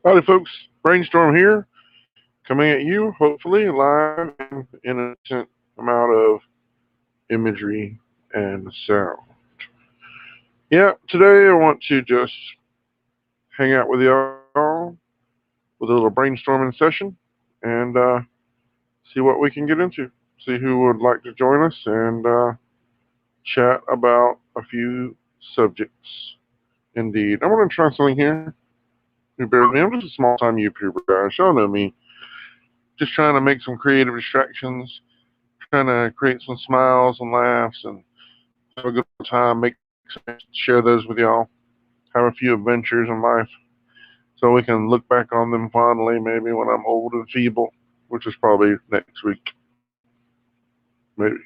Howdy, folks. Brainstorm here, coming at you, hopefully, live and in a decent amount of imagery and sound. Yeah, today I want to just hang out with y'all with a little brainstorming session and see what we can get into. See who would like to join us and chat about a few subjects. Indeed. I want to try something here. You bear with me. I'm just a small time YouTuber, guys. Y'all know me. Just trying to make some creative distractions, trying to create some smiles and laughs and have a good time, make some, share those with y'all, have a few adventures in life so we can look back on them fondly maybe when I'm old and feeble, which is probably next week. Maybe.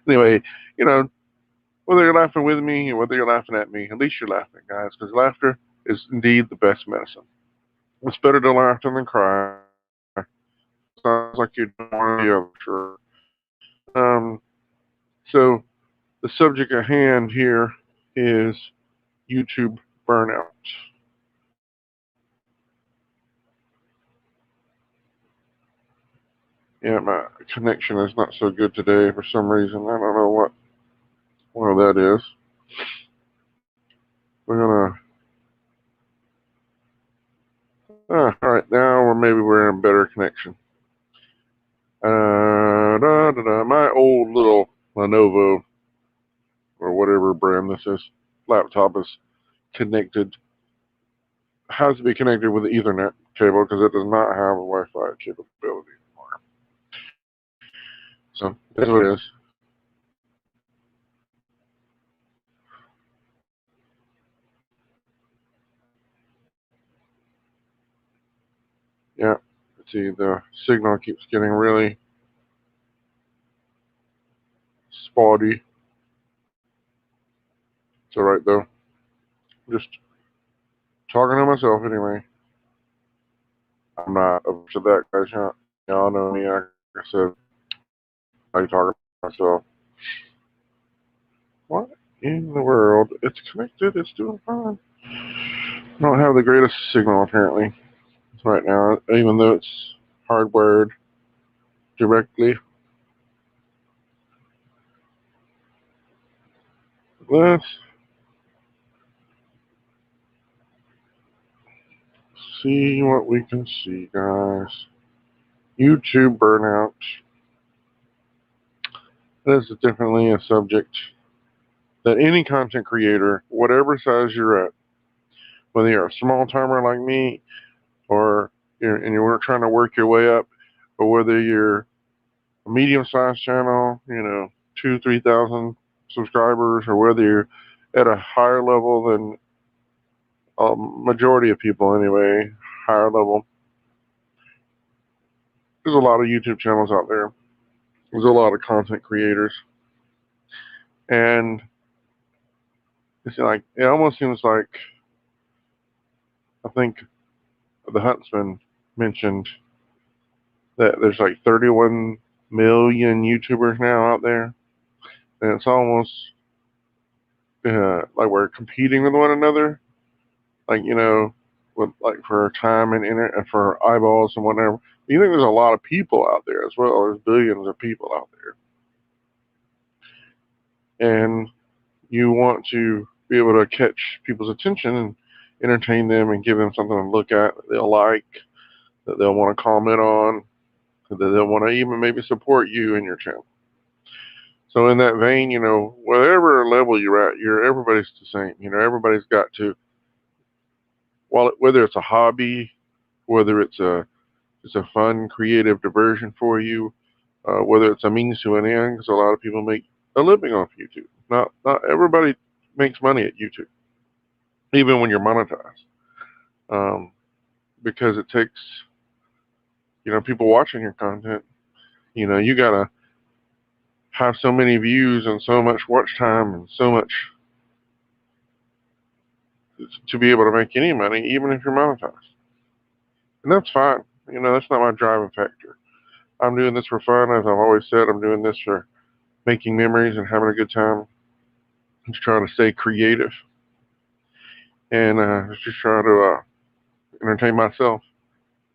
Anyway, you know, whether you're laughing with me or whether you're laughing at me, at least you're laughing, guys, because laughter is indeed the best medicine. It's better to laugh than cry. Sounds like you're doing one or the other, sure. So the subject at hand here is YouTube burnout. Yeah, my connection is not so good today for some reason. I don't know what that is. We're gonna. All right, now we're in a better connection. My old little Lenovo or whatever brand this is laptop is connected. Has to be connected with the Ethernet cable because it does not have a Wi-Fi capability anymore. So that's what it is. Yeah. See, the signal keeps getting really spotty. It's alright though. Just talking to myself anyway. I'm not up to that, guys. Y'all know me. Like I said, I talk to myself. What in the world? It's connected. It's doing fine. I don't have the greatest signal apparently right now, even though it's hardwired directly. Let's see what we can see, guys. YouTube burnout. This is definitely a subject that any content creator, whatever size you're at, whether you're a small timer like me, or you're trying to work your way up, or whether you're a medium-sized channel, 2,000-3,000 subscribers, or whether you're at a higher level than a majority of people anyway, higher level. There's a lot of YouTube channels out there. There's a lot of content creators. And it almost seems like, I think the Huntsman mentioned that there's like 31 million YouTubers now out there. And it's almost like we're competing with one another. Like, with like for time and internet, for eyeballs and whatever. You think there's a lot of people out there as well. There's billions of people out there. And you want to be able to catch people's attention and entertain them and give them something to look at that they'll like, that they'll want to comment on, that they'll want to even maybe support you and your channel. So in that vein, whatever level you're at, everybody's the same. Everybody's got to, whether it's a hobby, whether it's a fun, creative diversion for you, whether it's a means to an end, because a lot of people make a living off YouTube. Not everybody makes money at YouTube, even when you're monetized, because it takes people watching your content. You gotta have so many views and so much watch time and so much to be able to make any money, even if you're monetized. And that's fine. That's not my driving factor. I'm doing this for fun. As I've always said, I'm doing this for making memories and having a good time. Just trying to stay creative. And just trying to entertain myself,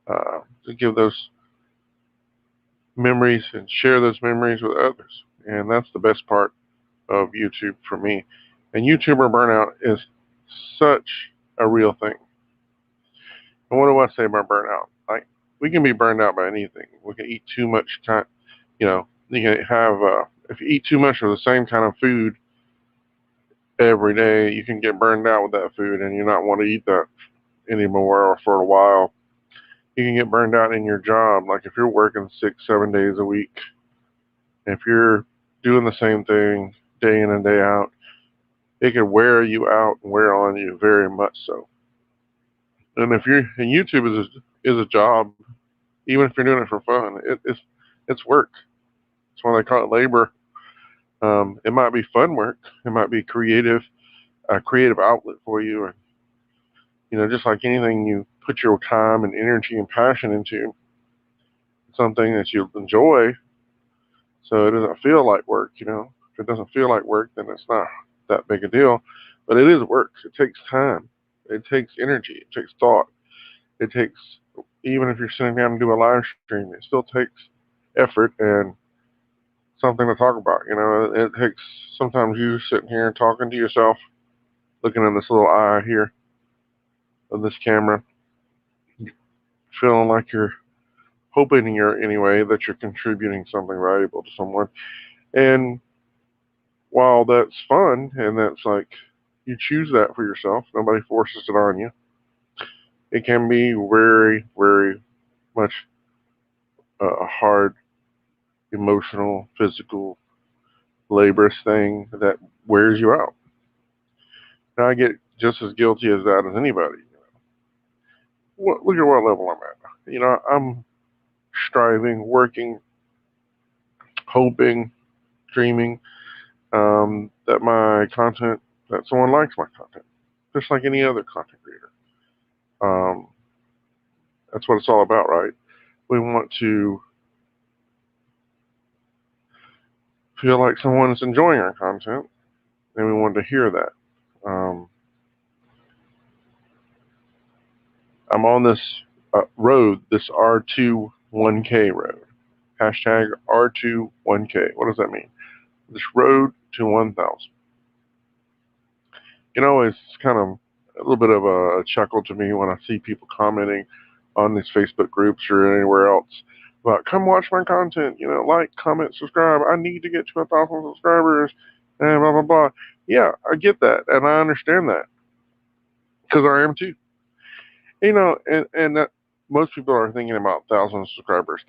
to give those memories and share those memories with others. And that's the best part of YouTube for me. And YouTuber burnout is such a real thing. And what do I say about burnout? Like, we can be burned out by anything. We can eat too much time. You can have, if you eat too much of the same kind of food every day, you can get burned out with that food and you not want to eat that anymore or for a while. You can get burned out in your job. Like if you're working 6, 7 days a week, if you're doing the same thing day in and day out, it can wear you out and wear on you very much so. And if you're, and YouTube is a job, even if you're doing it for fun, it's work. That's why they call it labor. It might be fun work. It might be a creative outlet for you. And, just like anything you put your time and energy and passion into, something that you enjoy, so it doesn't feel like work. If it doesn't feel like work, then it's not that big a deal. But it is work. It takes time. It takes energy. It takes thought. It takes, even if you're sitting down and do a live stream, it still takes effort and something to talk about. It takes sometimes you sitting here and talking to yourself, looking in this little eye here of this camera, feeling like you're hoping anyway that you're contributing something valuable to someone. And while that's fun and that's like, you choose that for yourself, nobody forces it on you, it can be very, very much a hard, emotional, physical, laborious thing that wears you out. And I get just as guilty as that as anybody. Look at what level I'm at. I'm striving, working, hoping, dreaming that my content, that someone likes my content, just like any other content creator. That's what it's all about, right? We want to feel like someone is enjoying our content, and we want to hear that. I'm on this road, this R21K road. Hashtag R21K. What does that mean? This road to 1,000. It's kind of a little bit of a chuckle to me when I see people commenting on these Facebook groups or anywhere else about, come watch my content, like, comment, subscribe. I need to get to 1,000 subscribers and blah, blah, blah. Yeah, I get that. And I understand that because I am too. And that most people are thinking about 1,000 subscribers,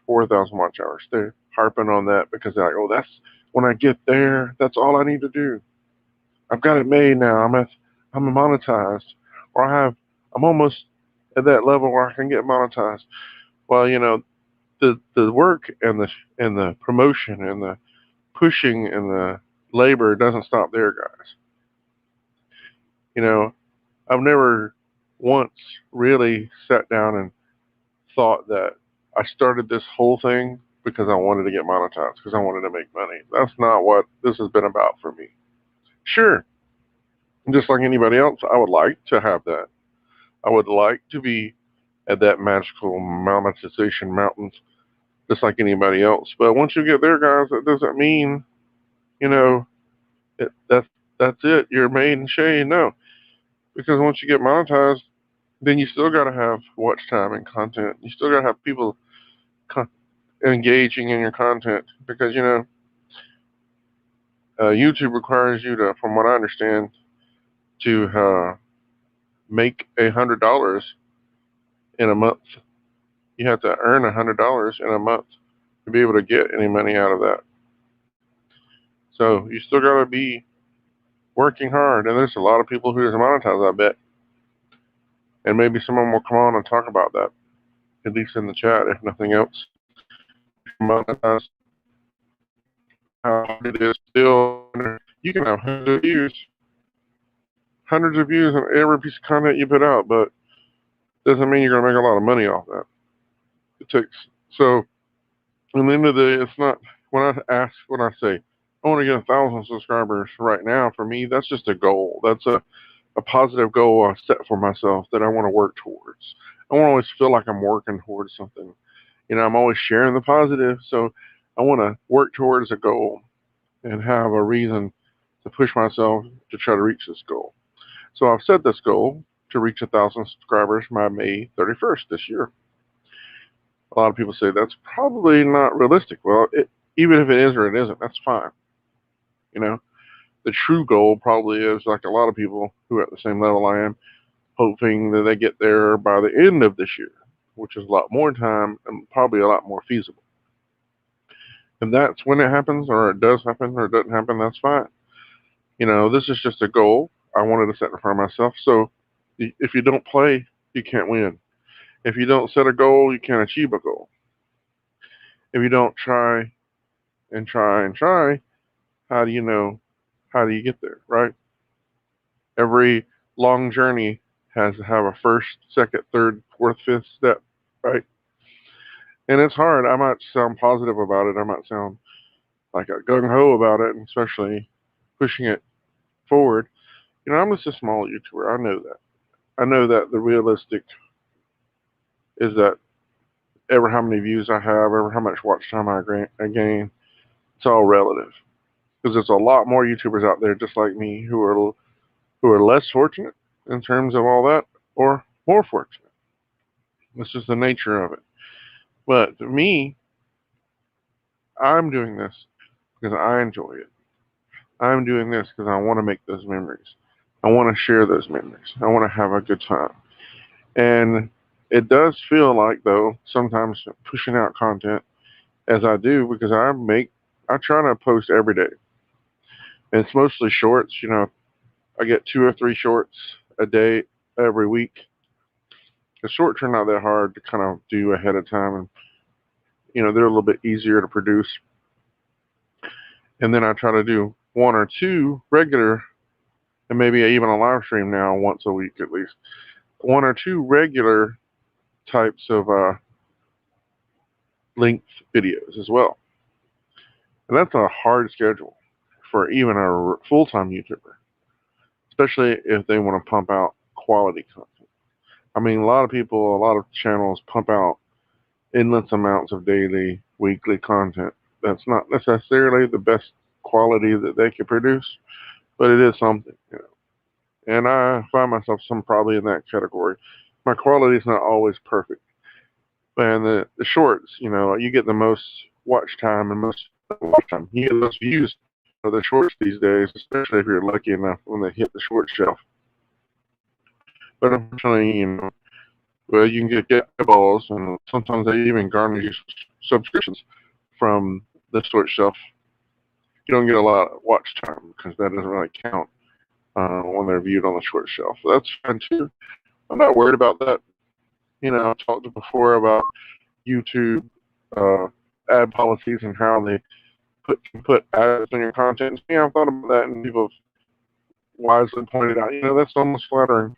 4,000 watch hours. They're harping on that because they're like, oh, that's when I get there, that's all I need to do. I've got it made now. I'm monetized, or I'm almost at that level where I can get monetized. Well, the work and the promotion and the pushing and the labor doesn't stop there, guys. I've never once really sat down and thought that I started this whole thing because I wanted to get monetized, because I wanted to make money. That's not what this has been about for me. Sure, just like anybody else, I would like to have that. I would like to be at that magical monetization mountain, just like anybody else. But once you get there, guys, that doesn't mean, that's it. You're made in shade. No, because once you get monetized, then you still got to have watch time and content. You still got to have people engaging in your content, because YouTube requires you to, from what I understand, to make $100 in a month. You have to earn $100 in a month to be able to get any money out of that. So you still got to be working hard, and there's a lot of people who are monetized, I bet. And maybe someone will come on and talk about that, at least in the chat, if nothing else. Monetize, how hard it is still. You can have hundreds of views on every piece of content you put out, but doesn't mean you're going to make a lot of money off that. It takes, so in the end of the day, it's not, when I say I want to get 1,000 subscribers right now, for me, that's just a goal. a positive goal I set for myself that I want to work towards. I want to always feel like I'm working towards something. I'm always sharing the positive, so I want to work towards a goal and have a reason to push myself to try to reach this goal. So I've set this goal to reach 1,000 subscribers by May 31st this year. A lot of people say that's probably not realistic. Well, even if it is or it isn't, that's fine. The true goal probably is, like a lot of people who are at the same level I am, hoping that they get there by the end of this year, which is a lot more time and probably a lot more feasible. If that's when it happens, or it does happen, or it doesn't happen, that's fine. This is just a goal I wanted to set in front of myself. So if you don't play, you can't win. If you don't set a goal, you can't achieve a goal. If you don't try and try and try, how do you know? How do you get there, right? Every long journey has to have a first, second, third, fourth, fifth step, right? And it's hard. I might sound positive about it. I might sound like a gung-ho about it, and especially pushing it forward. I'm just a small YouTuber. I know that. I know that the realistic is that ever how many views I have, ever how much watch time I gain, it's all relative. Because there's a lot more YouTubers out there just like me who are less fortunate in terms of all that, or more fortunate. It's just the nature of it. But to me, I'm doing this because I enjoy it. I'm doing this because I want to make those memories. I want to share those memories. I want to have a good time. And it does feel like, though, sometimes pushing out content as I do, because I try to post every day. And it's mostly shorts. I get 2 or 3 shorts a day every week. The shorts are not that hard to kind of do ahead of time, and they're a little bit easier to produce. And then I try to do 1 or 2 regular, and maybe even a live stream now once a week at least. 1 or 2 regular types of length videos as well. And that's a hard schedule for even a full-time YouTuber, especially if they want to pump out quality content. I mean, a lot of channels pump out endless amounts of daily, weekly content. That's not necessarily the best quality that they can produce, but it is something. And I find myself probably in that category. My quality is not always perfect. And the shorts, you get the most watch time and most watch time. You get the most views of the shorts these days, especially if you're lucky enough when they hit the short shelf. But unfortunately, well, you can get eyeballs, and sometimes they even garner you subscriptions from the short shelf. You don't get a lot of watch time because that doesn't really count when they're viewed on the short shelf. That's fine too. I'm not worried about that. I've talked before about YouTube ad policies and how they put ads on your content. I've thought about that, and people have wisely pointed out, that's almost flattering.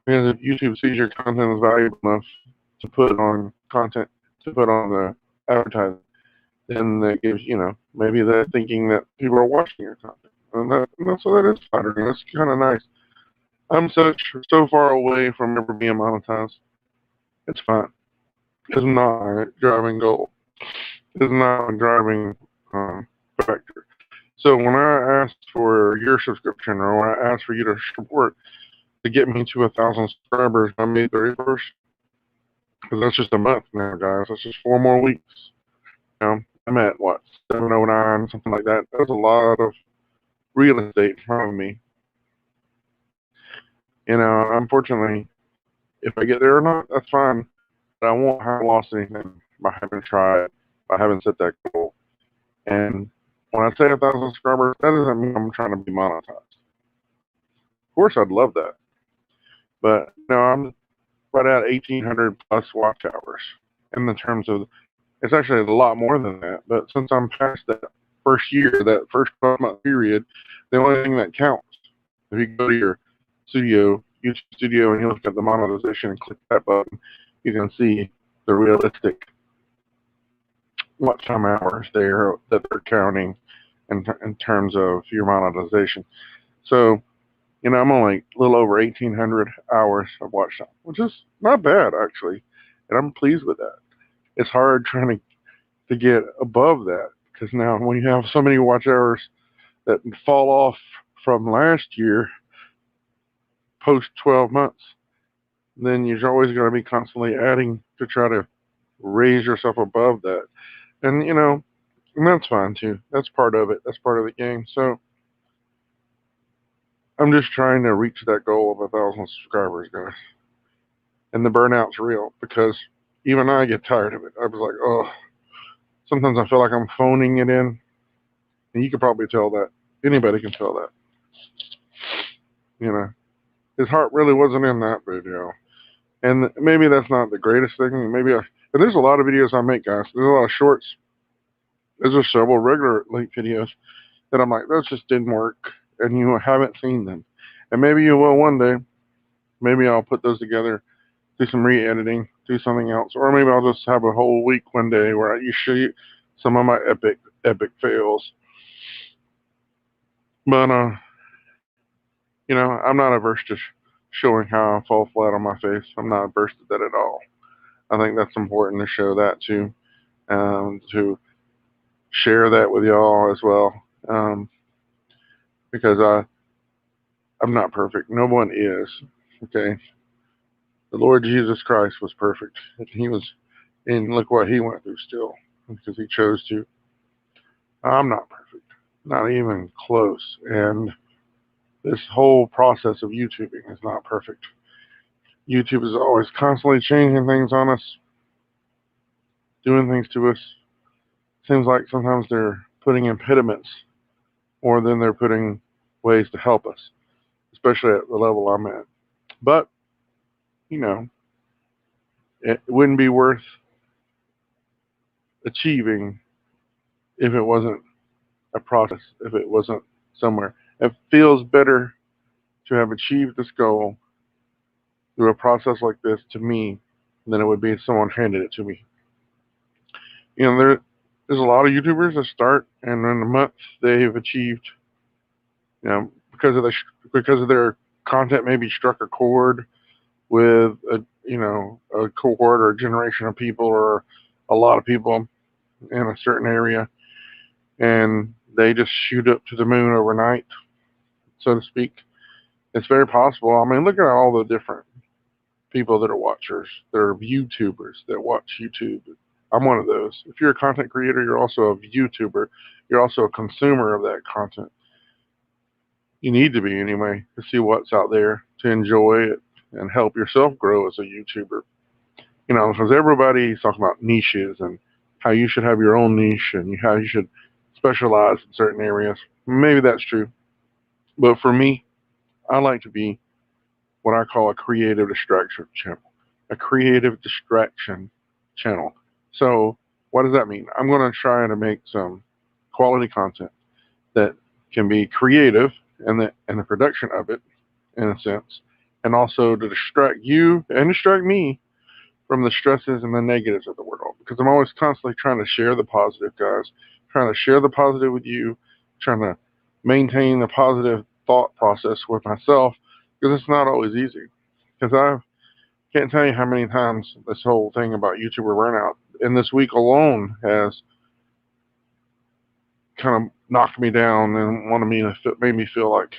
Because if YouTube sees your content is valuable enough to put on content, to put on the advertising, then that gives, maybe they're thinking that people are watching your content. And so that is flattering. That's kind of nice. I'm so far away from ever being monetized. It's fine. It's not a driving goal. It's not a driving factor. So when I asked for your subscription, or when I asked for you to support to get me to 1,000 subscribers by May 31st, because that's just a month now, guys. That's just 4 more weeks. I'm at, 709, something like that. That's a lot of real estate in front of me. Unfortunately, if I get there or not, that's fine. But I won't have lost anything by having tried, by having set that goal. And when I say 1,000 subscribers, that doesn't mean I'm trying to be monetized. Of course, I'd love that. But, I'm right at 1,800 plus watch hours in the terms of, it's actually a lot more than that. But since I'm past that first year, that first 12-month period, the only thing that counts, if you go to your YouTube studio, and you look at the monetization and click that button, you can see the realistic watch time hours there that they're counting in terms of your monetization. So I'm only a little over 1,800 hours of watch time, which is not bad, actually. And I'm pleased with that. It's hard trying to get above that because now when you have so many watch hours that fall off from last year, post 12 months, then you're always going to be constantly adding to try to raise yourself above that. And, and that's fine too. That's part of it. That's part of the game. So I'm just trying to reach that goal of 1,000 subscribers, guys. And the burnout's real because even I get tired of it. I was like, oh, sometimes I feel like I'm phoning it in. And you can probably tell that. Anybody can tell that. His heart really wasn't in that video. And maybe that's not the greatest thing. And there's a lot of videos I make, guys. There's a lot of shorts. There's several regular length videos that I'm like, those just didn't work. And you haven't seen them. And maybe you will one day. Maybe I'll put those together, do some re-editing, do something else. Or maybe I'll just have a whole week one day where you show you some of my epic fails. But, I'm not averse to showing how I fall flat on my face. I'm not averse to that at all. I think that's important to show that too, to share that with y'all as well, because I'm not perfect. No one is. Okay, the Lord Jesus Christ was perfect, and look what he went through still, because he chose to. I'm not perfect, not even close, and this whole process of YouTubing is not perfect. YouTube is always constantly changing things on us, doing things to us. Seems like sometimes they're putting impediments more than they're putting ways to help us, especially at the level I'm at. But, it wouldn't be worth achieving if it wasn't a process, if it wasn't somewhere. It feels better to have achieved this goal through a process like this to me than it would be if someone handed it to me. There's a lot of YouTubers that start and in a month they've achieved, because of their content maybe struck a chord with a cohort or a generation of people or a lot of people in a certain area, and they just shoot up to the moon overnight, so to speak. It's very possible. I mean, look at all the different people that are watchers, that are YouTubers that watch YouTube. I'm one of those. If you're a content creator, you're also a YouTuber. You're also a consumer of that content. You need to be anyway, to see what's out there, to enjoy it and help yourself grow as a YouTuber. Because everybody's talking about niches and how you should have your own niche and how you should specialize in certain areas. Maybe that's true. But for me, I like to be what I call a creative distraction channel. A creative distraction channel. So what does that mean? I'm going to try to make some quality content that can be creative and the production of it, in a sense, and also to distract you and distract me from the stresses and the negatives of the world. Because I'm always constantly trying to share the positive, guys. Trying to share the positive with you, trying to maintain the positive thought process with myself, because it's not always easy. Because I can't tell you how many times this whole thing about YouTuber burnout in this week alone has kind of knocked me down and made me feel like,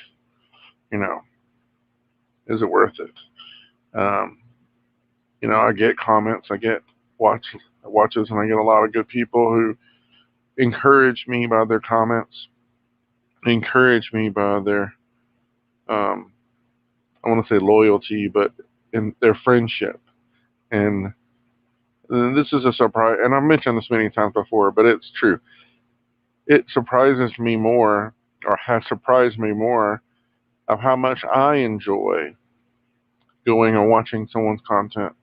is it worth it? I get comments, I get watches, and I get a lot of good people who encourage me by their comments, encourage me by their, I want to say loyalty, but in their friendship. And this is a surprise, and I've mentioned this many times before, but it's true. It surprises me more, or has surprised me more, of how much I enjoy going and watching someone's content,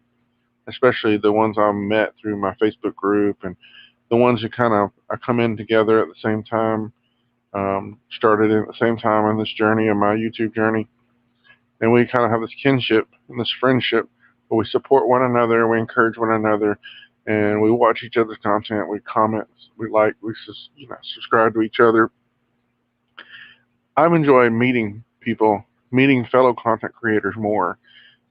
especially the ones I've met through my Facebook group and the ones who I come in together at the same time, started at the same time in this journey, in my YouTube journey. And we kind of have this kinship and this friendship where we support one another, we encourage one another, and we watch each other's content, we comment, we like, we subscribe to each other. I've enjoyed meeting people meeting fellow content creators more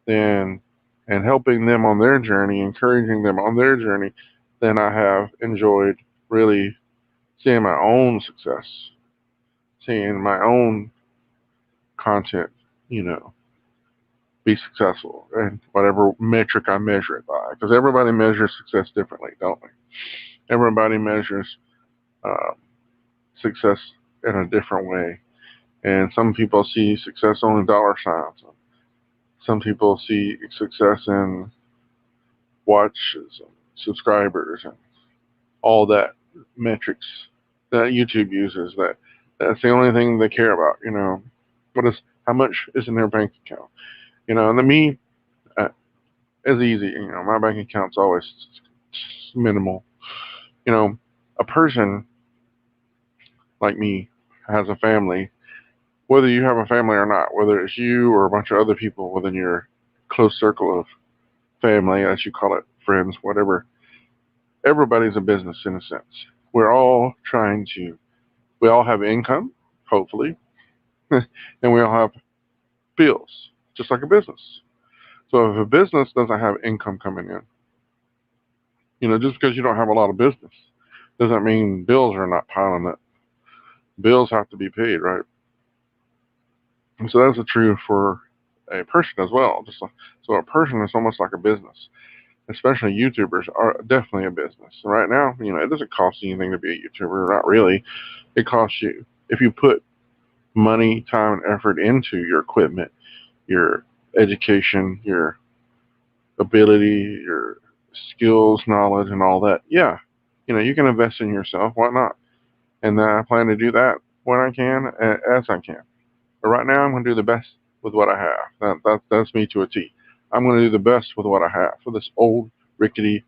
than and helping them on their journey, encouraging them on their journey, than I have enjoyed really seeing my own success, seeing my own content, you know, be successful and whatever metric I measure it by. Because everybody measures success differently, don't they? Everybody measures uh, success in a different way. And some people see success on dollar signs. Some people see success in watches and subscribers and all that metrics that YouTube uses. That's the only thing they care about. What is how much is in their bank account? And to me, uh, it's easy. My bank account's always minimal. A person like me has a family, whether you have a family or not, whether it's you or a bunch of other people within your close circle of family, as you call it, friends, whatever. Everybody's a business in a sense. We're all we all have income, hopefully, and we all have bills, just like a business. So if a business doesn't have income coming in, just because you don't have a lot of business doesn't mean bills are not piling up. Bills have to be paid, right? And so that's true for a person as well. So a person is almost like a business. Especially YouTubers are definitely a business. Right now, it doesn't cost you anything to be a YouTuber. Not really. It costs you if you put money, time, and effort into your equipment, your education, your ability, your skills, knowledge, and all that. Yeah, you can invest in yourself. Why not? And I plan to do that when I can, as I can. But right now, I'm going to do the best with what I have. That's me to a T. I'm going to do the best with what I have. For this old, rickety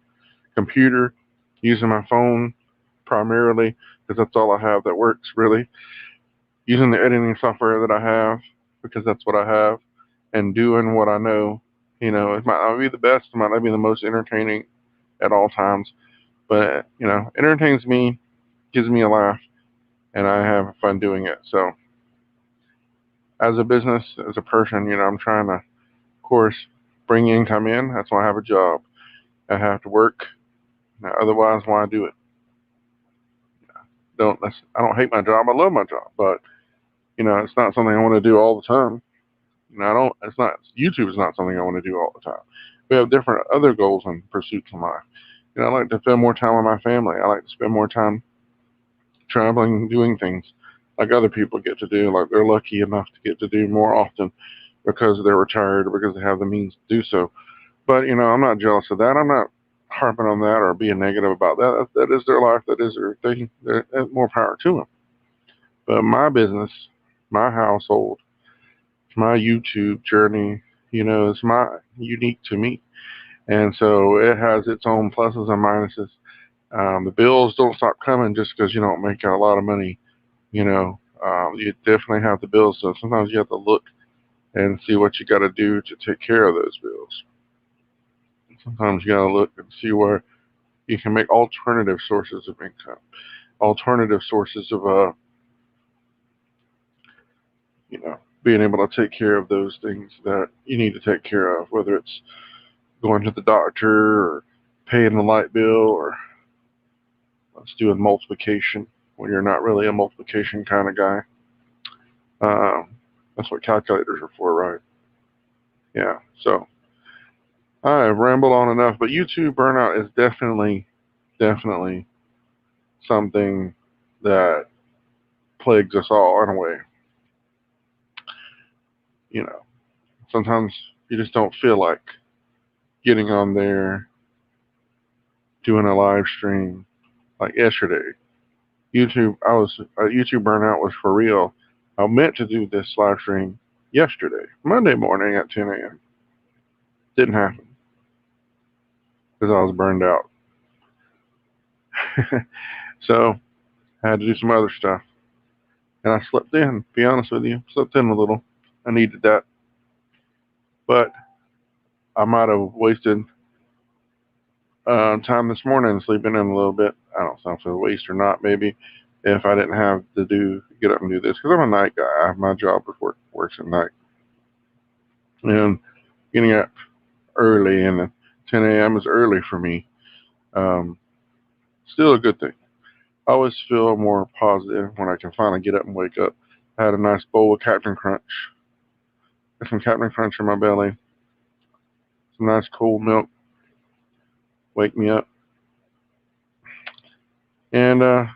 computer, using my phone primarily, because that's all I have that works, really. Using the editing software that I have, because that's what I have, and doing what I know. It might not be the best, it might not be the most entertaining at all times, but, entertains me, gives me a laugh, and I have fun doing it. So, as a business, as a person, I'm trying to, of course, bring income in. That's why I have a job. I have to work. Now, otherwise, why do it? I don't hate my job. I love my job, but it's not something I want to do all the time. I don't. It's not. YouTube is not something I want to do all the time. We have different other goals and pursuits in life. I like to spend more time with my family. I like to spend more time traveling, doing things like other people get to do. Like they're lucky enough to get to do more often because they're retired or because they have the means to do so. But I'm not jealous of that. I'm not harping on that or being negative about that. That is their life. That is their thing. More power to them. But my business, my household, my YouTube journey, is unique to me. And so it has its own pluses and minuses. The bills don't stop coming just because you don't make a lot of money. You definitely have the bills. So sometimes you have to look and see what you got to do to take care of those bills. Sometimes you got to look and see where you can make alternative sources of income, alternative sources of, being able to take care of those things that you need to take care of, whether it's going to the doctor or paying the light bill or let's do a multiplication when you're not really a multiplication kind of guy. That's what calculators are for, right? Yeah. So I have rambled on enough, but YouTube burnout is definitely something that plagues us all in a way. Sometimes you just don't feel like getting on there, doing a live stream like yesterday. YouTube burnout was for real. I meant to do this live stream yesterday, Monday morning at 10 a.m. Didn't happen because I was burned out. So I had to do some other stuff. And I slept in, to be honest with you. Slept in a little. I needed that. But I might have wasted time this morning sleeping in a little bit. I don't know if it's a waste or not, maybe, if I didn't have to get up and do this. Because I'm a night guy. My job works at night. And getting up early, and 10 a.m. is early for me. Um, Still a good thing. I always feel more positive when I can finally get up and wake up. I had a nice bowl of Captain Crunch. Got some Captain Crunch in my belly. Some nice cold milk. Wake me up. And I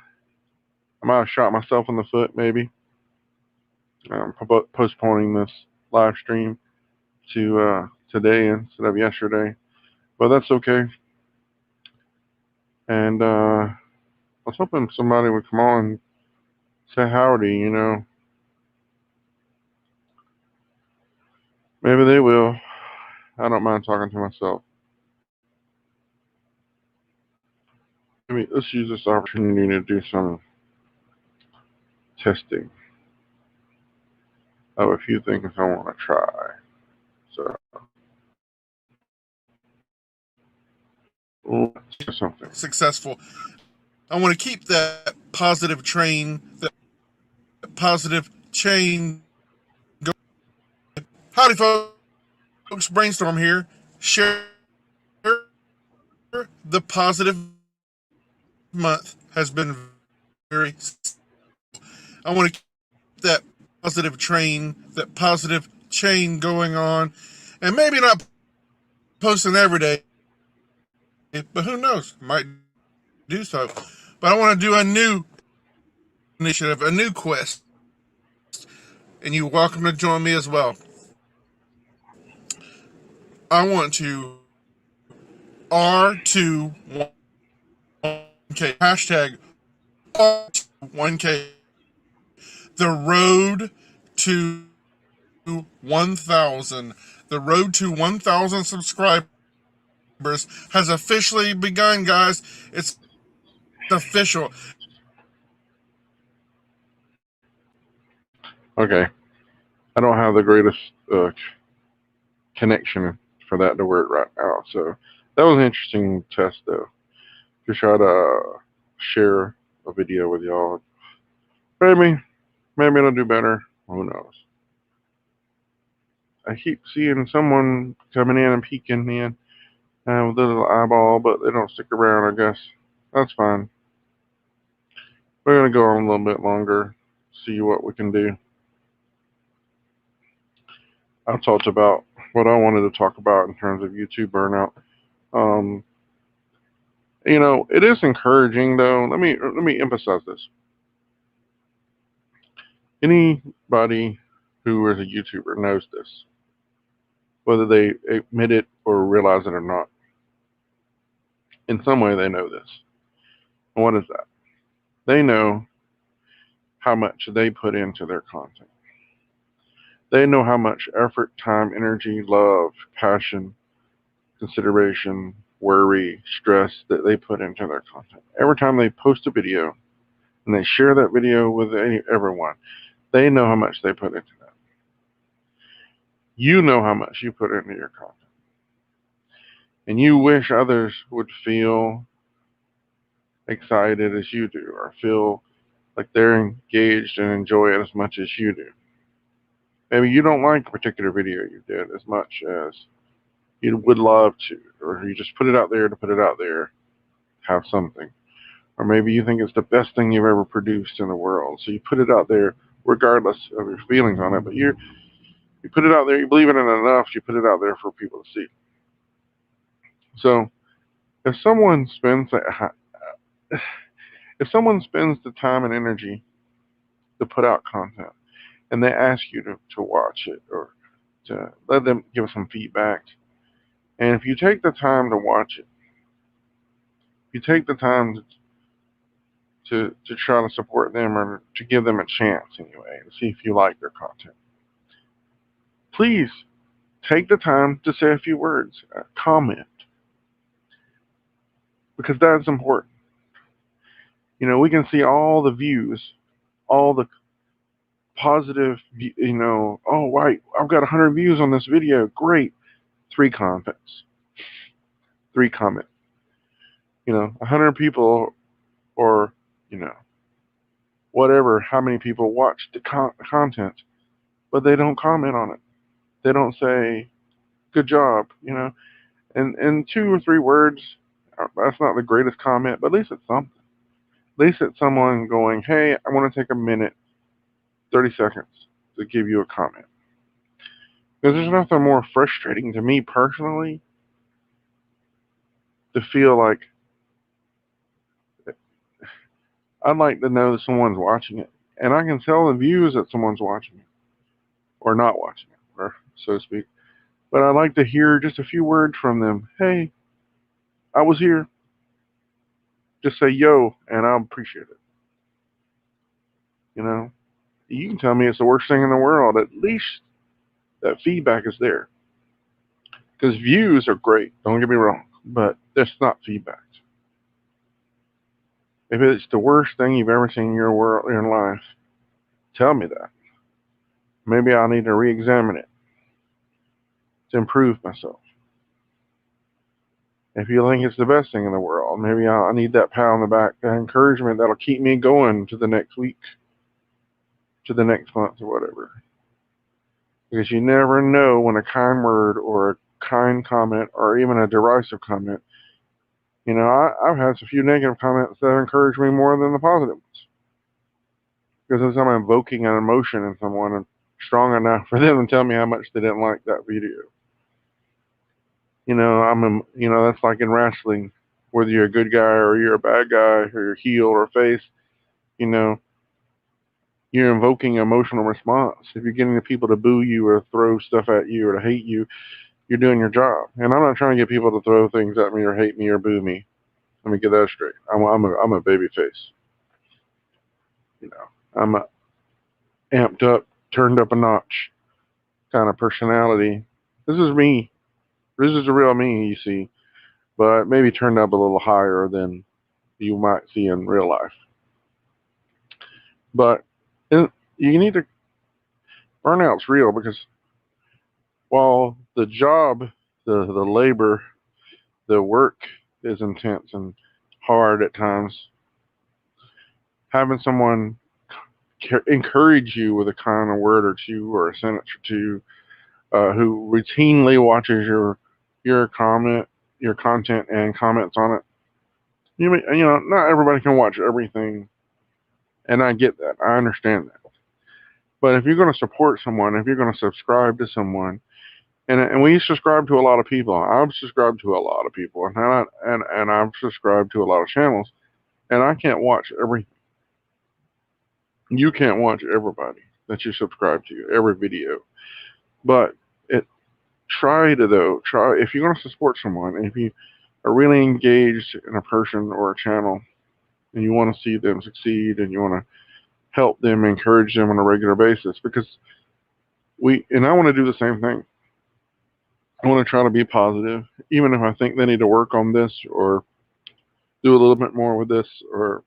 might have shot myself in the foot, maybe. Postponing this live stream to today instead of yesterday. But that's okay. And I was hoping somebody would come on and say howdy. Maybe they will. I don't mind talking to myself. Let's use this opportunity to do some testing of a few things I want to try. So, let's do something. Successful. I want to keep that positive chain going. Howdy, folks. BRAinstorm here. Share the positive month has been very. I want to keep that positive chain going on, and maybe not posting every day, but who knows? Might do so. But I want to do a new initiative, a new quest, and you're welcome to join me as well. I want to R21K, hashtag R21K, the road to 1,000. The road to 1,000 subscribers has officially begun, guys. It's official. Okay. I don't have the greatest connection for that to work right now. So that was an interesting test, though, to try to share a video with y'all. Maybe it'll do better. Who knows? I keep seeing someone coming in and peeking in with a little eyeball, but they don't stick around, I guess. That's fine. We're going to go on a little bit longer, see what we can do. I talked about what I wanted to talk about in terms of YouTube burnout. It is encouraging, though. Let me emphasize this. Anybody who is a YouTuber knows this, whether they admit it or realize it or not. In some way, they know this. And what is that? They know how much they put into their content. They know how much effort, time, energy, love, passion, consideration, worry, stress that they put into their content. Every time they post a video and they share that video with everyone, they know how much they put into that. You know how much you put into your content. And you wish others would feel excited as you do, or feel like they're engaged and enjoy it as much as you do. Maybe you don't like a particular video you did as much as you would love to, or you just put it out there to put it out there, have something. Or maybe you think it's the best thing you've ever produced in the world, so you put it out there regardless of your feelings on it, but you put it out there, you believe in it enough, you put it out there for people to see. So if someone spends the time and energy to put out content, and they ask you to watch it or to let them give some feedback, and if you take the time to watch it, you take the time to try to support them or to give them a chance anyway, to see if you like their content, please take the time to say a few words, comment, because that's important. We can see all the views, all the positive, oh, right, I've got 100 views on this video, great. 3 comments. 100 people, or, whatever, how many people watch the content, but they don't comment on it. They don't say good job, and 2 or 3 words. That's not the greatest comment, but at least it's something. At least it's someone going, hey, I want to take a minute, 30 seconds to give you a comment. Because there's nothing more frustrating to me personally to feel like I'd like to know that someone's watching it. And I can tell the views that someone's watching it or not watching it, or so to speak. But I'd like to hear just a few words from them. Hey, I was here. Just say yo, and I'll appreciate it. You know, you can tell me it's the worst thing in the world. At least that feedback is there. Because views are great, don't get me wrong, but that's not feedback. If it's the worst thing you've ever seen in your life, tell me that. Maybe I need to re-examine it to improve myself. If you think it's the best thing in the world, maybe I need that pat on the back, that encouragement that'll keep me going to the next week, to the next month, or whatever. Because you never know when a kind word or a kind comment or even a derisive comment. I've had a few negative comments that have encouraged me more than the positive ones. Because I'm invoking an emotion in someone and strong enough for them to tell me how much they didn't like that video. That's like in wrestling, whether you're a good guy or you're a bad guy or you're heel or face, you know, you're invoking an emotional response. If you're getting the people to boo you or throw stuff at you or to hate you, you're doing your job. And I'm not trying to get people to throw things at me or hate me or boo me. Let me get that straight. I'm a baby face. I'm a amped up, turned up a notch kind of personality. This is me. This is the real me, you see, but maybe turned up a little higher than you might see in real life. But you need to, burnout's real because while the job, the labor, the work is intense and hard at times, having someone encourage you with a kind of word or two or a sentence or two, who routinely watches your comment, your content, and comments on it. Not everybody can watch everything, and I get that. I understand that. But if you're going to support someone, if you're going to subscribe to someone, and we subscribe to a lot of people. I've subscribed to a lot of people, and I've subscribed to a lot of channels, and I can't watch everything. You can't watch everybody that you subscribe to, every video. But try if you're going to support someone, if you are really engaged in a person or a channel, and you want to see them succeed, and you want to help them, encourage them on a regular basis, because I want to do the same thing. I want to try to be positive, even if I think they need to work on this or do a little bit more with this or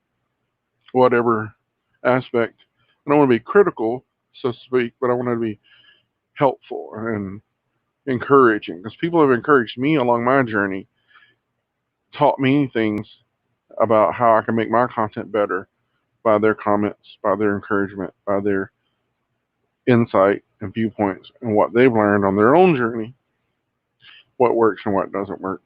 whatever aspect. I don't want to be critical, so to speak, but I want to be helpful and encouraging, because people have encouraged me along my journey, taught me things about how I can make my content better by their comments, by their encouragement, by their insight and viewpoints and what they've learned on their own journey, what works and what doesn't work.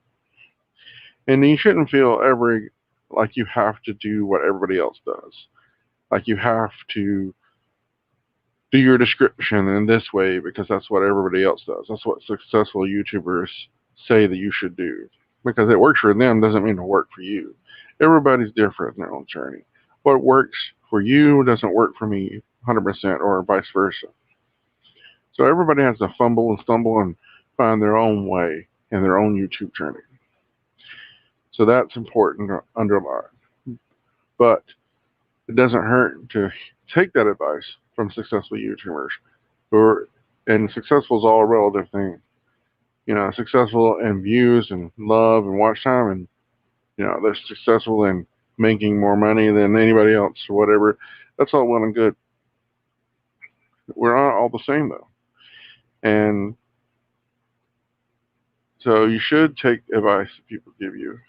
And you shouldn't feel ever like you have to do what everybody else does. Like you have to do your description in this way because that's what everybody else does. That's what successful YouTubers say that you should do. Because it works for them doesn't mean it'll work for you. Everybody's different in their own journey. What works for you doesn't work for me 100% or vice versa. So everybody has to fumble and stumble and find their own way in their own YouTube journey. So that's important to underline. But it doesn't hurt to take that advice from successful YouTubers. And successful is all a relative thing. Successful in views and love and watch time, and they're successful in making more money than anybody else or whatever. That's all well and good. We're not all the same though. And so you should take advice that people give you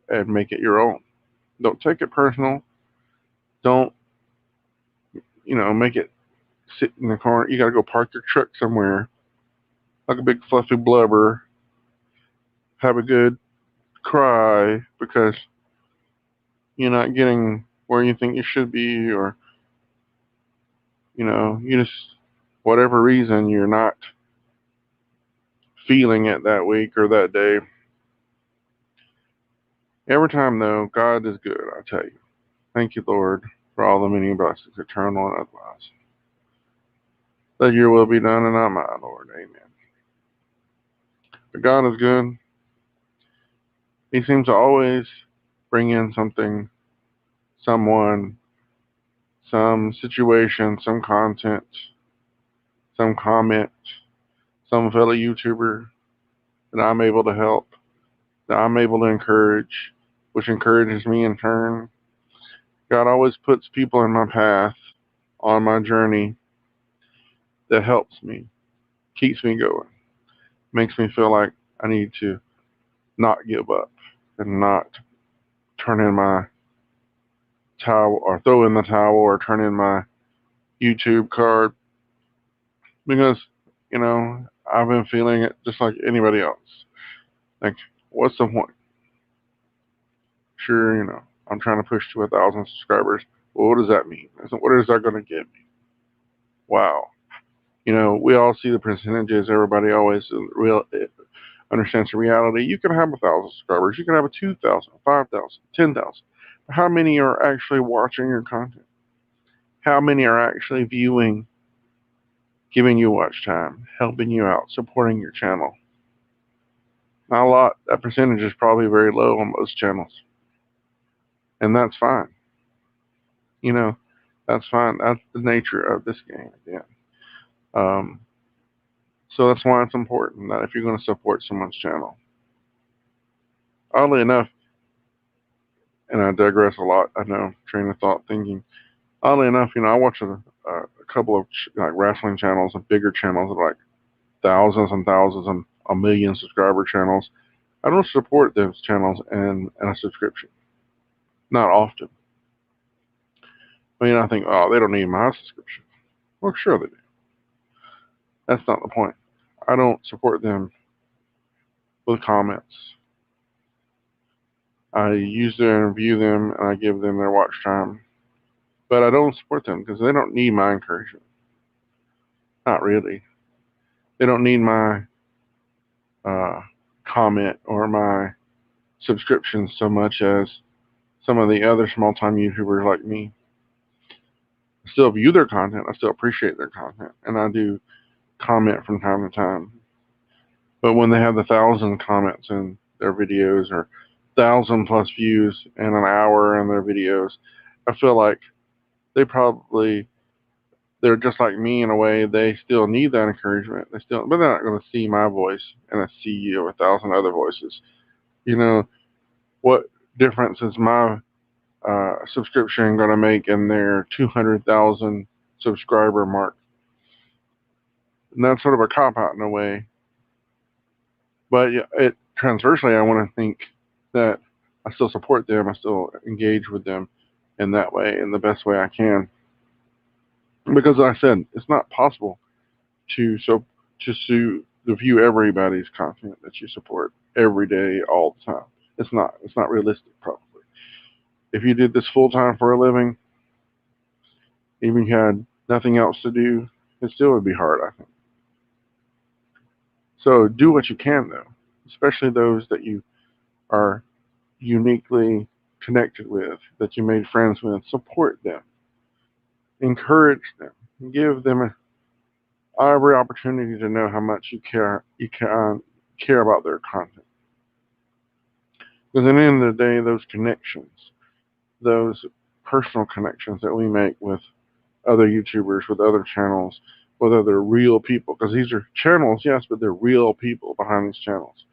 and make it your own. Don't take it personal. Don't, make it sit in the corner. You got to go park your truck somewhere like a big fluffy blubber, have a good cry because you're not getting where you think you should be, or you just, whatever reason, you're not feeling it that week or that day. Every time, though, God is good, I tell you. Thank you, Lord, for all the many blessings, eternal and otherwise. That your will be done and not mine, Lord. Amen. But God is good. He seems to always bring in something, someone, some situation, some content, some comment, some fellow YouTuber that I'm able to help, that I'm able to encourage, which encourages me in turn. God always puts people in my path on my journey that helps me, keeps me going, makes me feel like I need to not give up and not turn in my towel or throw in the towel or turn in my YouTube card because, I've been feeling it just like anybody else. Like, what's the point? Sure, I'm trying to push to 1,000 subscribers. Well, what does that mean? What is that going to get me? Wow. We all see the percentages. Everybody always understands the reality. You can have 1,000 subscribers. You can have a 2,000, 5,000, 10,000. But how many are actually watching your content? How many are actually viewing, giving you watch time, helping you out, supporting your channel? Not a lot. That percentage is probably very low on most channels. And that's fine. That's fine. That's the nature of this game again. So that's why it's important that if you're going to support someone's channel, oddly enough, and I digress a lot, I know, train of thought thinking. Oddly enough, I watch a couple of like wrestling channels and bigger channels like thousands and thousands and a million subscriber channels. I don't support those channels in a subscription. Not often. I think, oh, they don't need my subscription. Well, sure they do. That's not the point. I don't support them with comments. I use them and view them, and I give them their watch time. But I don't support them because they don't need my encouragement. Not really. They don't need my comment or my subscription so much as some of the other small-time YouTubers like me. I still view their content. I still appreciate their content. And I do comment from time to time. But when they have 1,000 comments in their videos or 1,000 plus views in an hour in their videos, I feel like they're just like me in a way. They still need that encouragement. But they're not going to see my voice and a sea of 1,000 other voices. What difference is my subscription going to make in their 200,000 subscriber mark? And that's sort of a cop out in a way. But transversely, I want to think that I still support them. I still engage with them in that way, in the best way I can. Because like I said, it's not possible to view everybody's content that you support every day, all the time. It's not. It's not realistic, probably. If you did this full time for a living, even if you had nothing else to do, it still would be hard, I think. So do what you can, though, especially those that you are uniquely connected with, that you made friends with. Support them, encourage them, give them every opportunity to know how much you care about their content. Because at the end of the day, those connections, those personal connections that we make with other YouTubers, with other channels, with other real people, because these are channels, yes, but they're real people behind these channels.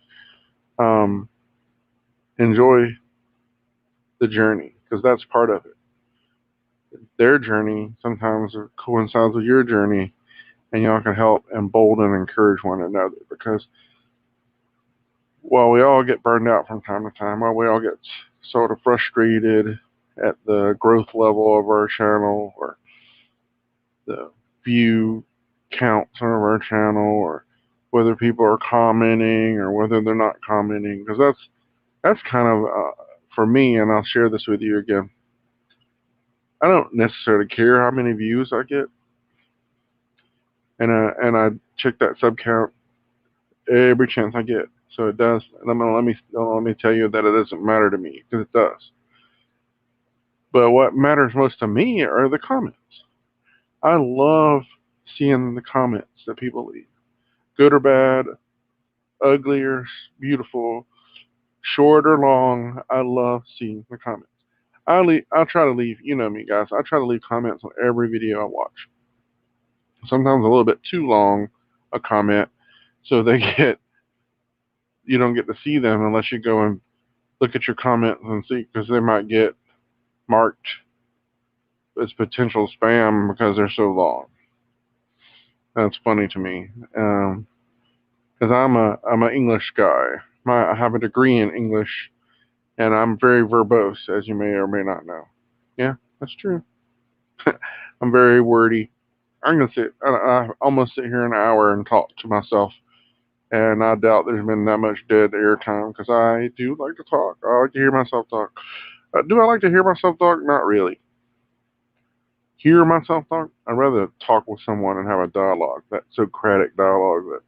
Enjoy the journey, because that's part of it. Their journey sometimes coincides with your journey, and y'all can help embolden and encourage one another. Because while we all get burned out from time to time, while we all get sort of frustrated at the growth level of our channel or the view counts of our channel or whether people are commenting or whether they're not commenting, because that's kind of for me. And I'll share this with you again. I don't necessarily care how many views I get, and I check that sub count every chance I get. So it does. Let me tell you that it doesn't matter to me, because it does. But what matters most to me are the comments. I love seeing the comments that people leave, good or bad, ugly or beautiful, short or long. I love seeing the comments. I'll try to leave. You know me, guys. I try to leave comments on every video I watch. Sometimes a little bit too long, a comment, so they get you don't get to see them unless you go and look at your comments and see, because they might get marked as potential spam because they're so long. That's funny to me, because I'm a English guy. I have a degree in English, and I'm very verbose, as you may or may not know. Yeah, that's true. I'm very wordy. I'm gonna sit. I almost sit here an hour and talk to myself, and I doubt there's been that much dead air time, because I do like to talk. I like to hear myself talk. Do I like to hear myself talk? Not really. Hear myself talk? I'd rather talk with someone and have a dialogue, that Socratic dialogue that,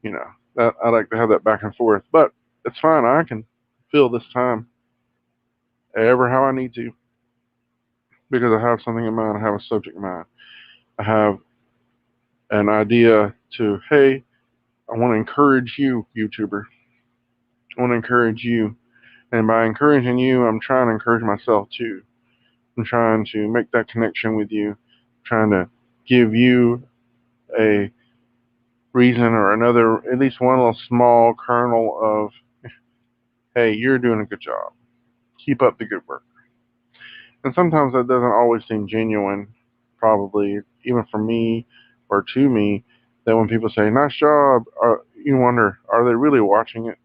you know, that I like to have that back and forth. But it's fine. I can fill this time ever how I need to, because I have something in mind. I have a subject in mind. I have an idea to, hey, I want to encourage you, YouTuber. I want to encourage you. And by encouraging you, I'm trying to encourage myself too. I'm trying to make that connection with you, trying to give you a reason or another, at least one little small kernel of, hey, you're doing a good job. Keep up the good work. And sometimes that doesn't always seem genuine, probably, even for me or to me, that when people say, nice job, you wonder, are they really watching it?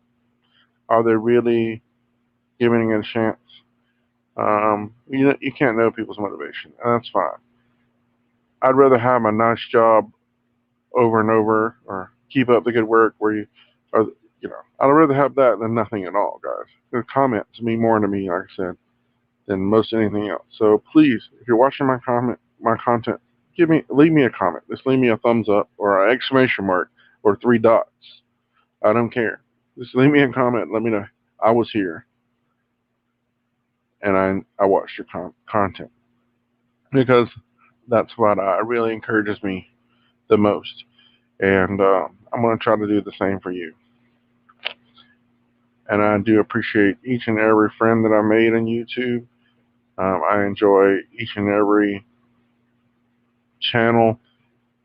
Are they really giving it a chance? You can't know people's motivation, and that's fine. I'd rather have a nice job over and over, or keep up the good work where or I'd rather have that than nothing at all, guys. The comments mean more to me, like I said, than most anything else. So please, if you're watching my content, leave me a comment. Just leave me a thumbs up or an exclamation mark or three dots. I don't care. Just leave me a comment and let me know I was here and I watched your content, because that's what really encourages me the most. And I'm going to try to do the same for you. And I do appreciate each and every friend that I made on YouTube. I enjoy each and every channel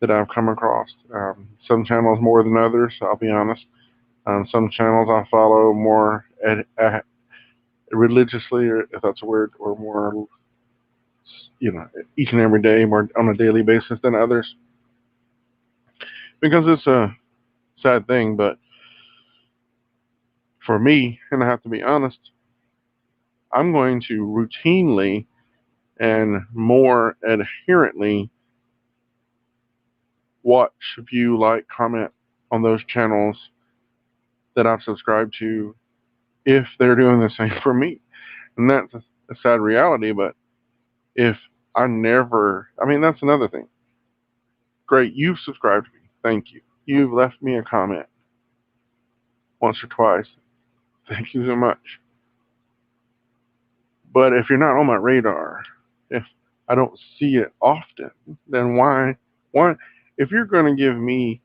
that I've come across. Some channels more than others, I'll be honest. Some channels I follow more religiously, or if that's a word, or more, each and every day, more on a daily basis than others. Because it's a sad thing, but for me, and I have to be honest, I'm going to routinely and more adherently watch, view, like, comment on those channels that I've subscribed to, if they're doing the same for me. And that's a sad reality, but if that's another thing. Great, you've subscribed to me. Thank you. You've left me a comment once or twice. Thank you so much. But if you're not on my radar, if I don't see it often, then why, if you're going to give me,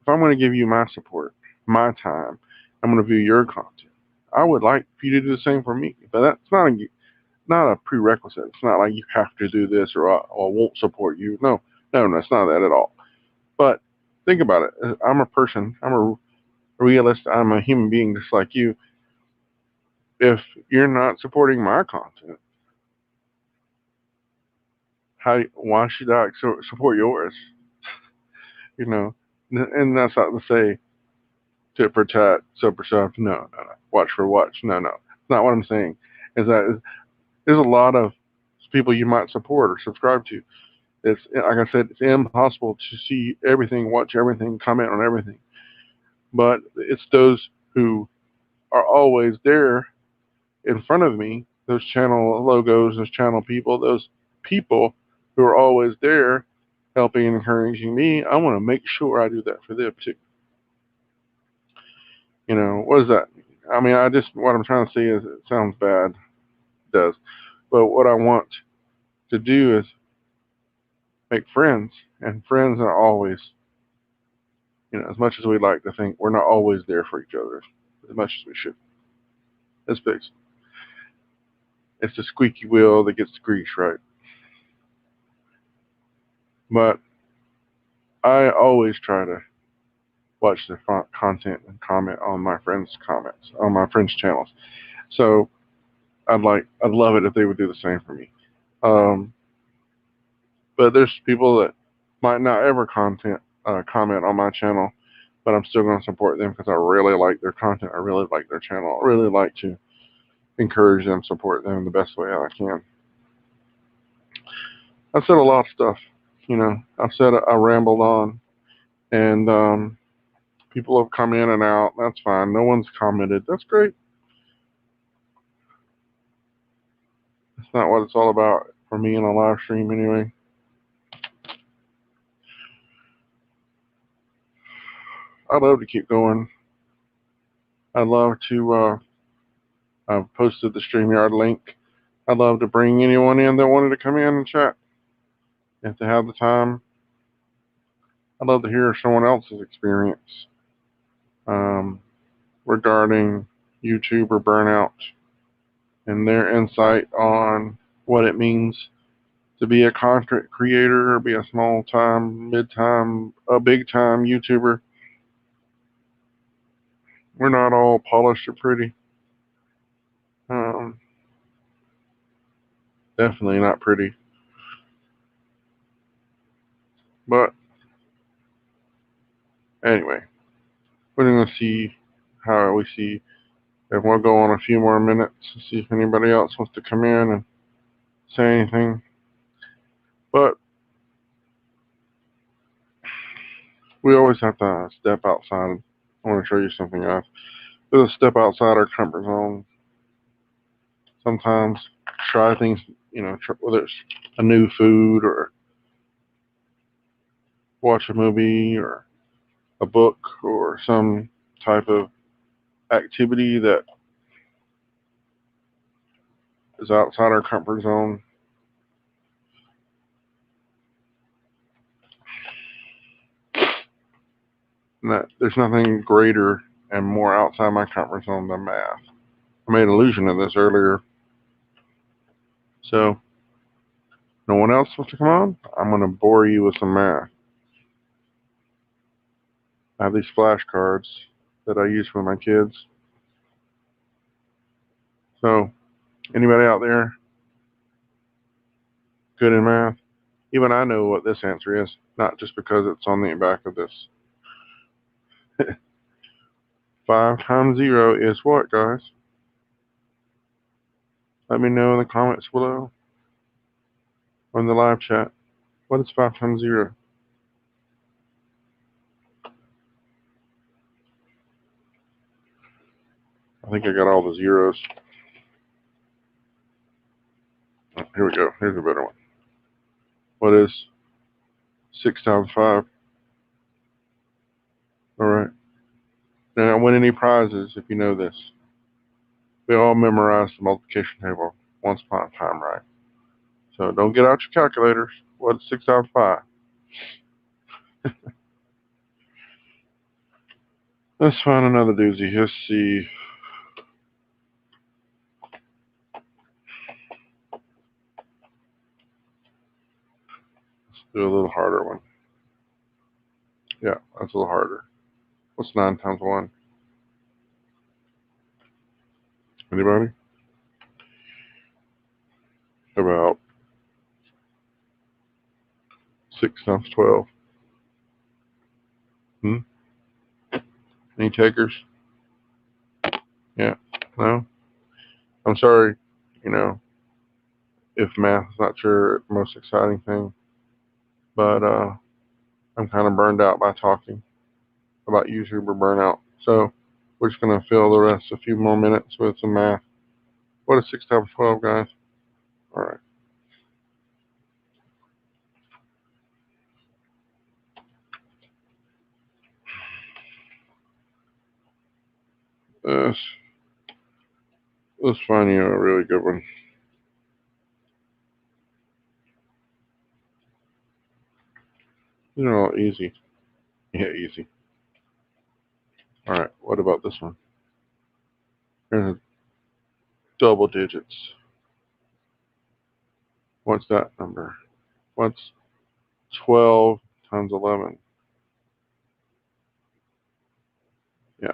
if I'm going to give you my support, my time, I'm going to view your content, I would like for you to do the same for me. But that's not a prerequisite. It's not like you have to do this or I won't support you. No, it's not that at all. But think about it. I'm a person. I'm a realist. I'm a human being just like you. If you're not supporting my content, why should I support yours? And that's not to say tit for tat, sub for sub. No. Watch for watch. No. It's not what I'm saying. Is that there's a lot of people you might support or subscribe to It's, like I said, it's impossible to see everything, watch everything, comment on everything. But it's those who are always there in front of me, those channel logos, those channel people, those people who are always there helping and encouraging me. I want to make sure I do that for them too. What is that? I mean, what I'm trying to say is it sounds bad. It does. But what I want to do is make friends, and friends are always, as much as we like to think, we're not always there for each other as much as we should. It's fixed. It's the squeaky wheel that gets the grease, right? But I always try to watch their content and comment on my friends' comments on my friends' channels. So I'd love it if they would do the same for me. But there's people that might not ever comment on my channel, but I'm still going to support them because I really like their content. I really like their channel. I really like to encourage them, support them the best way I can. I've said a lot of stuff. I've said I rambled on, and people have come in and out. That's fine. No one's commented. That's great. That's not what it's all about for me in a live stream anyway. I'd love to keep going. I'd love to, I've posted the StreamYard link. I'd love to bring anyone in that wanted to come in and chat. If they have the time, I'd love to hear someone else's experience regarding YouTuber burnout and their insight on what it means to be a content creator or be a small time, mid time, a big time YouTuber. We're not all polished or pretty. Definitely not pretty. But anyway, we're going to see how we see if we'll go on a few more minutes to see if anybody else wants to come in and say anything. But we always have to step outside. I want to show you something else. We have to step outside our comfort zone. Sometimes try things, whether it's a new food or watch a movie or a book or some type of activity that is outside our comfort zone. And that there's nothing greater and more outside my comfort zone than math. I made allusion to this earlier. So, no one else wants to come on? I'm going to bore you with some math. I have these flashcards that I use for my kids. So, anybody out there good in math? Even I know what this answer is, not just because it's on the back of this. 5 times 0 is what, guys? Let me know in the comments below or in the live chat. What is 5 times 0? I think I got all the zeros. Oh, here we go. Here's a better one. What is 6 times 5? All right. Now, win any prizes if you know this. We all memorized the multiplication table once upon a time, right? So don't get out your calculators. What is 6 times 5? Let's find another doozy. Let's see. Let's do a little harder one. Yeah, that's a little harder. What's 9 times 1? Anybody? How about 6 times 12? Any takers? Yeah. No? I'm sorry, if math is not your most exciting thing. but I'm kind of burned out by talking about YouTuber burnout. So we're just going to fill the rest a few more minutes with some math. What is 6 times 12, guys? All right. Let's find you a really good one. These are all easy. Yeah, easy. All right. What about this one? Here's double digits. What's that number? What's 12 times 11? Yeah.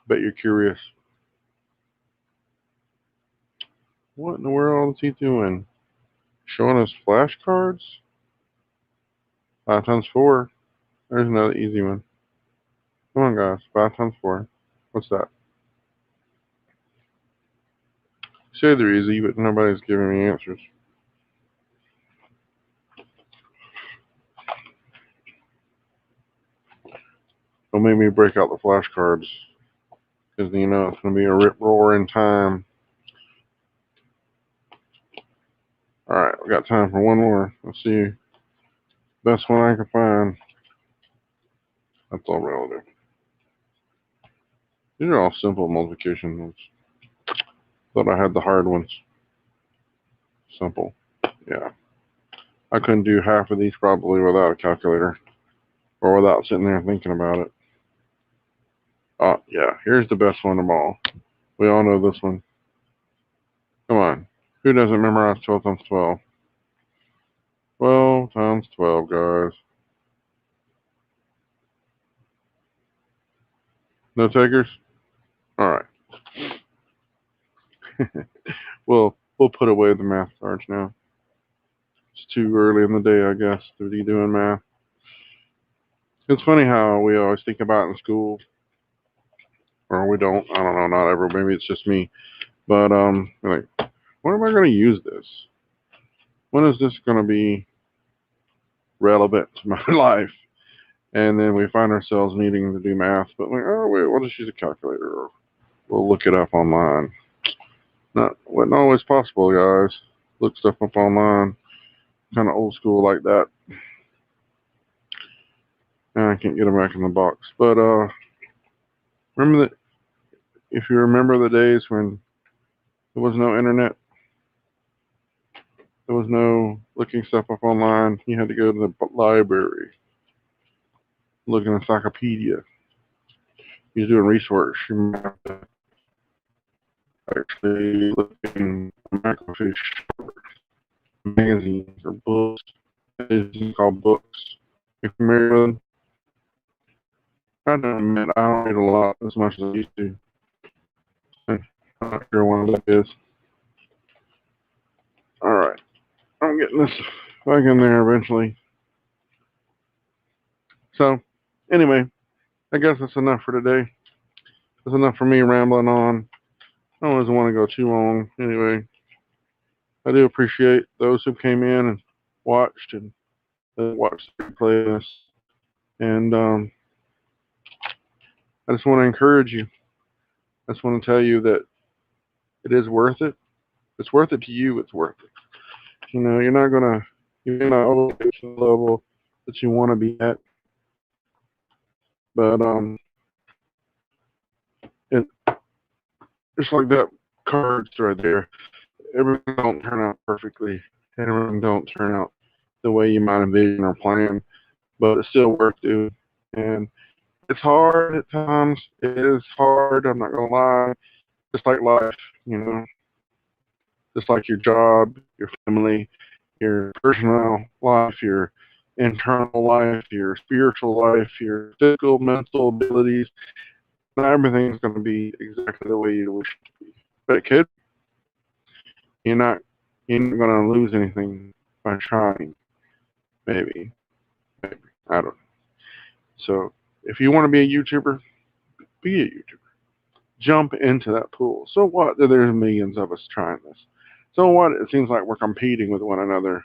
Bet you're curious. What in the world is he doing? Showing us flashcards? 5 times 4. There's another easy one. Come on, guys. 5 times 4. What's that? Say they're easy, but nobody's giving me answers. Don't make me break out the flashcards. Because, you know, it's going to be a rip-roaring time. Alright, we got time for one more. Let's see. Best one I can find. That's all relative. These are all simple multiplication ones. Thought I had the hard ones. Simple. Yeah. I couldn't do half of these probably without a calculator. Or without sitting there thinking about it. Oh, yeah. Here's the best one of all. We all know this one. Come on. Who doesn't memorize 12 times 12? 12 times 12, guys. No takers? Alright. We'll put away the math cards now. It's too early in the day, I guess, to be doing math. It's funny how we always think about it in school. Or we don't. I don't know, not ever. Maybe it's just me. But, like, when am I going to use this? When is this going to be relevant to my life? And then we find ourselves needing to do math, but like, oh wait, we'll just use a calculator, or we'll look it up online. Not wasn't always possible, guys. Look stuff up online. Kind of old school like that. And I can't get them back in the box. But remember that if you remember the days when there was no internet, there was no looking stuff up online. You had to go to the library, look in an encyclopedia. You're doing research. You have to actually look in microfiche magazines or books. It's called books. If you're married, I don't admit I don't read a lot as much as I used to. I'm not sure when that is. Alright. I'm getting this back in there eventually. So, anyway, I guess that's enough for today. That's enough for me rambling on. I don't always want to go too long. Anyway, I do appreciate those who came in and watched and watched the replay. And I just want to encourage you. I just want to tell you that it is worth it. If it's worth it to you, it's worth it. You know, you're not always get to the level that you want to be at. But it, just like that cards right there, everything don't turn out perfectly. Everything don't turn out the way you might envision or plan, but it's still worth doing. And it's hard at times. It is hard. I'm not gonna lie. Just like life, you know, just like your job, your family, your personal life, your internal life, your spiritual life, your physical, mental abilities. Not everything's going to be exactly the way you wish it to be. But kid, you're not going to lose anything by trying. Maybe. I don't know. So if you want to be a YouTuber, be a YouTuber. Jump into that pool. So what that there's millions of us trying this? So what it seems like we're competing with one another.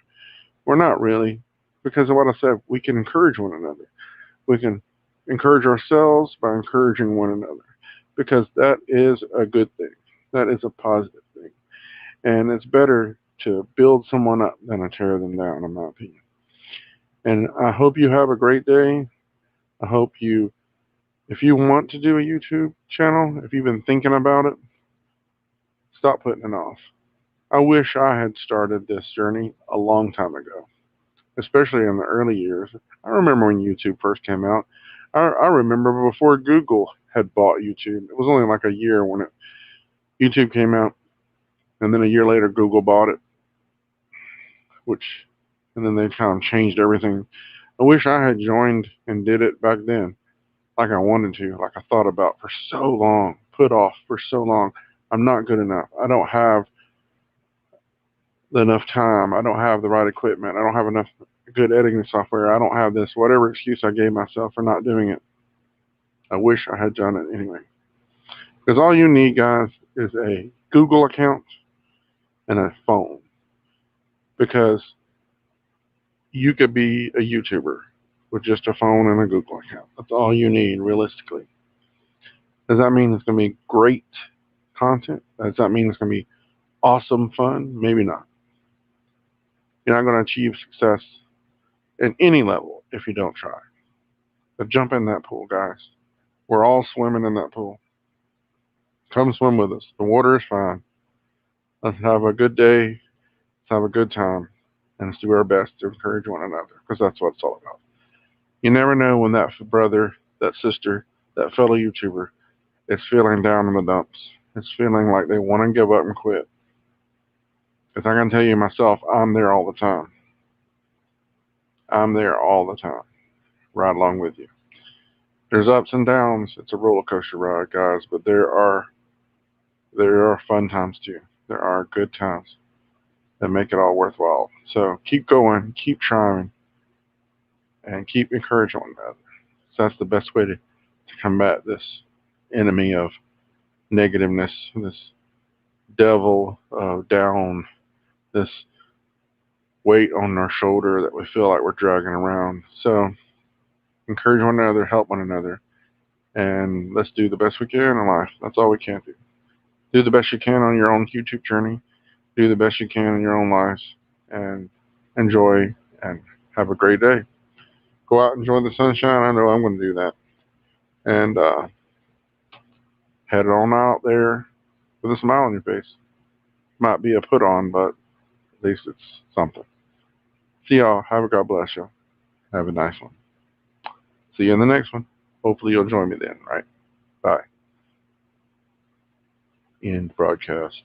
We're not really, because of what I said, we can encourage one another. We can encourage ourselves by encouraging one another, because that is a good thing. That is a positive thing. And it's better to build someone up than to tear them down, in my opinion. And I hope you have a great day. I hope you, if you want to do a YouTube channel, if you've been thinking about it, stop putting it off. I wish I had started this journey a long time ago, especially in the early years. I remember when YouTube first came out. I remember before Google had bought YouTube. It was only like a year when YouTube came out, and then a year later Google bought it, which, and then they kind of changed everything. I wish I had joined and did it back then, like I wanted to, like I thought about for so long, put off for so long. I'm not good enough. I don't have enough time. I don't have the right equipment. I don't have enough good editing software. I don't have this. Whatever excuse I gave myself for not doing it, I wish I had done it anyway. Because all you need, guys, is a Google account and a phone. Because you could be a YouTuber with just a phone and a Google account. That's all you need, realistically. Does that mean it's going to be great content? Does that mean it's going to be awesome fun? Maybe not. You're not going to achieve success at any level if you don't try. But jump in that pool, guys. We're all swimming in that pool. Come swim with us. The water is fine. Let's have a good day. Let's have a good time. And let's do our best to encourage one another, because that's what it's all about. You never know when that brother, that sister, that fellow YouTuber is feeling down in the dumps. It's feeling like they want to give up and quit. Because I can tell you myself, I'm there all the time. I'm there all the time, right along with you. There's ups and downs. It's a roller coaster ride, guys, but there are fun times too. There are good times that make it all worthwhile. So keep going, keep trying, and keep encouraging one another. So that's the best way to combat this enemy of negativeness, this devil of down, this weight on our shoulder that we feel like we're dragging around. So encourage one another, help one another, and let's do the best we can in life. That's all we can do. Do the best you can on your own YouTube journey. Do the best you can in your own lives, and enjoy and have a great day. Go out and enjoy the sunshine. I know I'm going to do that. And head on out there with a smile on your face. Might be a put on, but at least it's something. See y'all. Have a God bless you. Have a nice one. See you in the next one. Hopefully you'll join me then, right? Bye. End broadcast.